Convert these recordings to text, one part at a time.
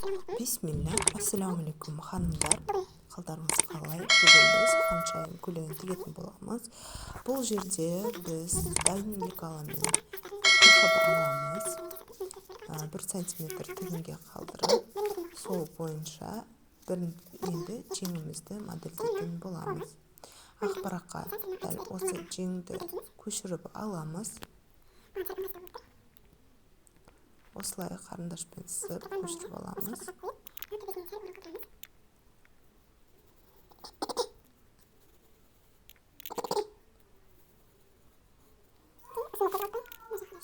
Бисмилля, ассаламу-алейкум, ханымдар. Қалдарыңыз қалай? Бүгін біз ханшайым көйлегін тігетін боламыз. Бұл жерде біз дайын лекаламен қырқып аламыз. 1 сантиметр тігінге қалдырып, сол бойынша енді жеңімізді модельдейтін боламыз. Ақпараққа дәл осы жеңді көшіріп аламыз. Осылай қарындашпен сызып көшіріп аламыз.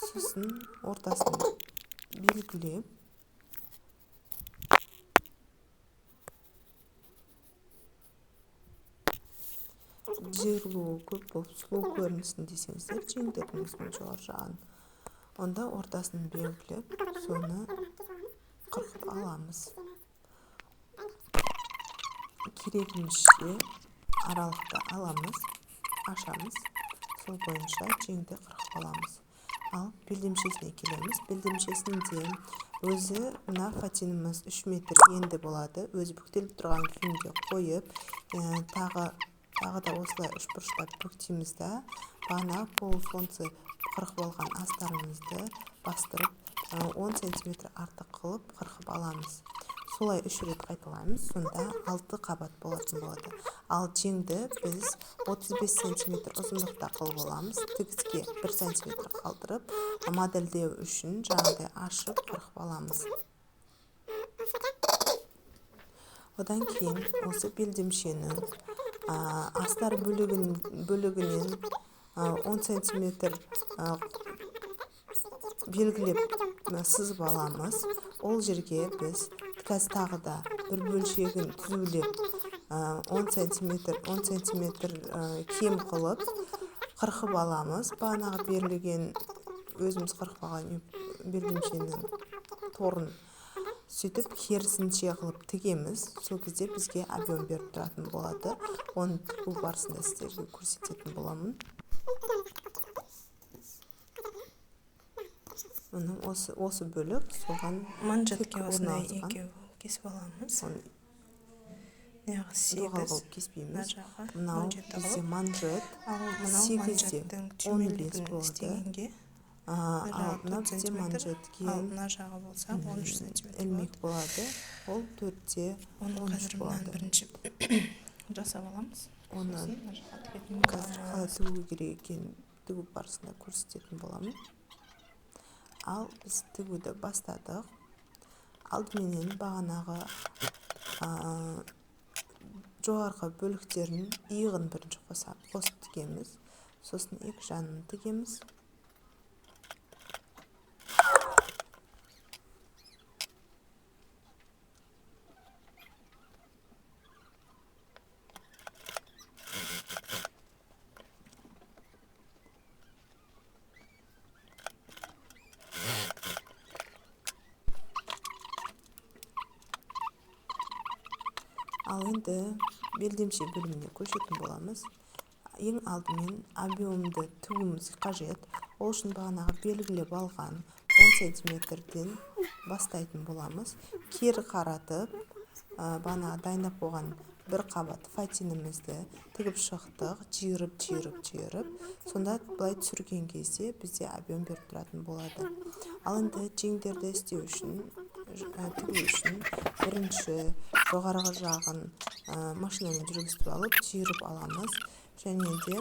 Сосын ортасын белгілеп, жиырылуы көп болып сұлу көрінсін десеңіздер, жеңдеріңіздің жоғары жағын. Онда ортасын белгілеп, соны қырқып аламыз. Керегімізше аралықты аламыз, ашамыз, сол бойынша жеңді қырқып аламыз. Ал белдемшесіне келеміз. Белдемшесінде өзі мына фатиніміз 3 метр енді болады. Өзі бүктеліп тұрған күйінде қойып, тағы да осылай үшбұрыштап бүктейміз да, бағана полусонцы қырқып алған астарымызды бастырып 10 сантиметр артық қылып қырқып аламыз. Солай 3 рет қайталаймыз, сонда 6 қабат болатын болады. Ал жеңді біз 35 сантиметр ұзындықта қылып аламыз. Тігіске 1 сантиметр қалдырып, модельдеу үшін жаңағыдай ашып қырқып аламыз. Одан кейін осы белдемшенің астар бөлігінен 10 сантиметр белгілеп сызып аламыз. Ол жерге біз қазір тағы да бір бөлшегін түзулеп 10 сантиметр кем қылып қырқып аламыз. Бағанағы берілген өзіміз қырқып алған белдемшенің торын сөйтіп керісінше қылып тігеміз. Сол кезде бізге объем беріп тұратын болады. Оны тігу барысында сіздерге көрсететін боламын. Осы бөлік соған манжетке осындай екеу кесіп аламыз. Доғал қылып кеспейміз. Мынау бізде манжет 8-де 15 болды. Ал мына бізде манжетке ілмек болады. Ол 4-де 13 болады. Бірінші жасап аламыз. Оны қазір қалай тігу керек екенін тігу барысында көрсететін боламын. Ал біз тігуді бастадық. Алдыменен бағанағы жоғарғы бөліктерін иығын бірінші қосып тігеміз. Сосын екі жанын тігеміз. Ал енді белдемше бөліміне көшетін боламыз. Ең алдымен объемды тігуіміз қажет. Ол үшін бағанағы белгілеп алған 10 сантиметрден бастайтын боламыз. Кері қаратып, бағанағы дайындап қойған бір қабат фатинімізді тігіп шықтық, жиырып. Сонда былай түсірген кезде бізде объем беріп тұратын болады. Ал енді жеңдерді істеу үшін, тігу үшін бірінші жоғарғы жағын машинамен жүргізіп алып, жиырып аламыз. Және де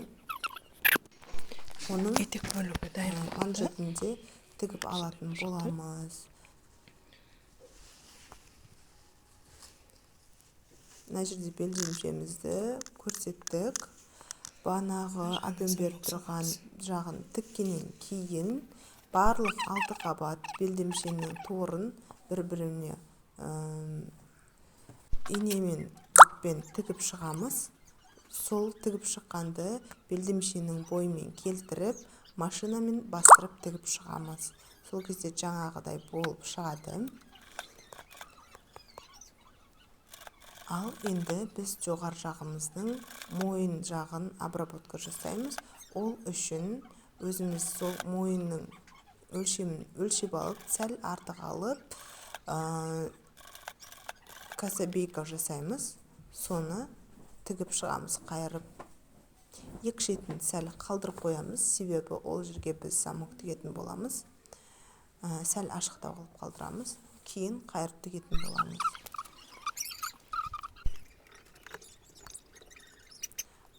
оның етек бөлігі дайын манжетінде тігіп алатын боламыз. Мына жерде белдемшемізді көрсеттік. Бағанағы объем беріп тұрған жағын тіккеннен кейін барлық 6 қабат белдемшенің торын бір-біріне инемен бітпен тігіп шығамыз. Сол тігіп шыққанды белдемшенің бойымен келтіріп, машинамен бастырып тігіп шығамыз. Сол кезде жаңағыдай болып шығады. Ал енді біз жоғар жағымыздың мойын жағын обработка жасаймыз. Ол үшін өзіміз сол мойынның өлшеп алып, сәл артық алып, кособейка жасаймыз. Соны тігіп шығамыз, қайырып. Екі шетін сәл қалдырып қоямыз, себебі ол жерге біз замок тігетін боламыз. Сәл ашықтау қылып қалдырамыз, кейін қайырып тігетін боламыз.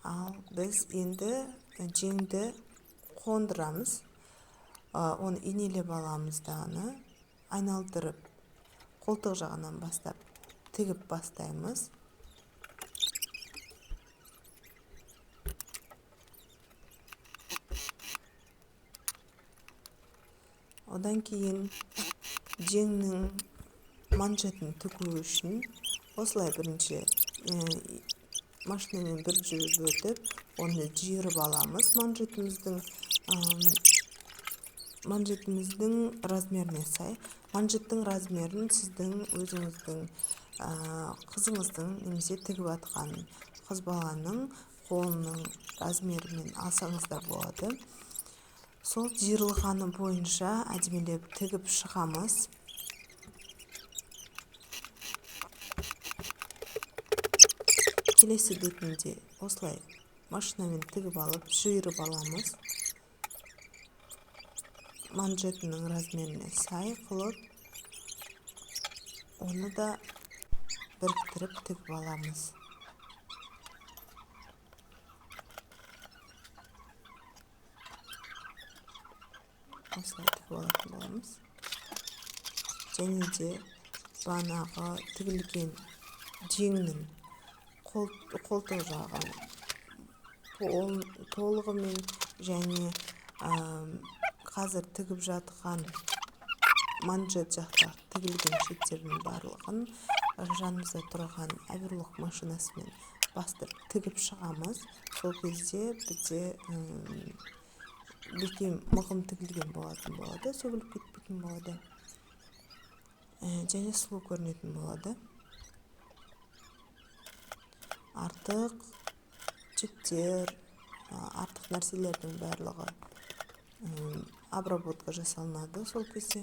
Ал біз енді жеңді қондырамыз. Оны инелеп аламыз дағыны, айналдырып, қолтық жағынан бастап тігіп бастаймыз. Одан кейін жеңнің манжетін тігу үшін осылай бірінші машинамен бір жүріп өтіп, оны жиырып аламыз. Манжетіміздің размеріне сай. Манжеттің размерін сіздің өзіңіздің қызыңыздың немесе тігіп атқан қыз баланың қолының размерімен алсаңыз да болады. Сол жиырылғаны бойынша әдемелеп тігіп шығамыз. Келесі бетінде осылай машинамен тігіп алып, жиырып аламыз. Манжетінің размеріне сай қылып, оны да біріктіріп тігіп аламыз. Осылай тігіп алатын боламыз. Және де бағанағы тігілген жеңнің қолтық жағын толығымен және қазір тігіп жатқан манжет жақта тігілген шеттердің барлығын жанымызда тұрған оверлок машинасымен бастырып тігіп шығамыз. Сол кезде бізде бекем мығым тігілген болады, сөгіліп кетпейтін болады. Және сұлу көрінетін болады. Артық жіптер, артық нәрселердің барлығы обработка жасалынады сол кезде.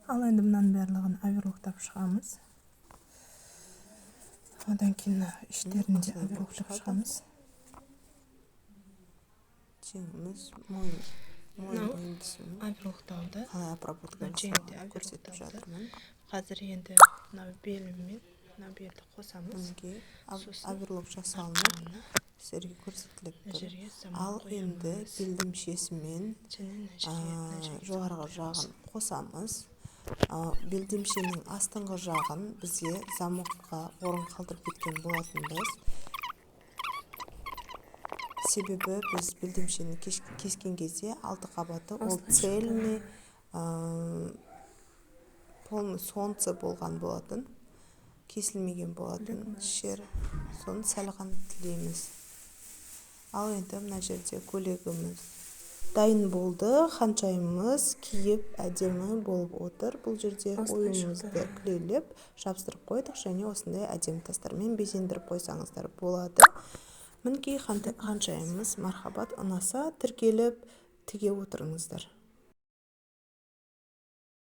Ал енді мұнан барлығын оверлоктап шығамыз. Одан кейін іштерін де оверлоктап шығамыз. Жеңіміз мойындысын Оверлокталды. қалай обработка жасалғанын көрсетіп жатырмын. Қазір енді белімен белді қосамыз. Бізге оверлок жасалынып сіздерге көрсетіліп тұр. Ал енді белдемшесімен жоғарғы жағын қосамыз. Белдемшенің астыңғы жағын бізге замокқа орын қалдырып кеткен болатынбыз. Себебі біз белдемшені кескен кезде алты қабаты ол цельный полный солнце болған болатын. Кесілмеген болатын шер, соны сәл ғана тілейміз. Ал енді мына жерде көйлегіміз дайын болды, ханшайымыз киіп әдемі болып отыр. Бұл жерде ойымызды күлелеп жабыстырып қойдық, және осындай әдемі тастармен безендіріп қойсаңыздар болады. Мінекей ханшайымыз мархабат, ұнаса тіркеліп тіге отырыңыздар.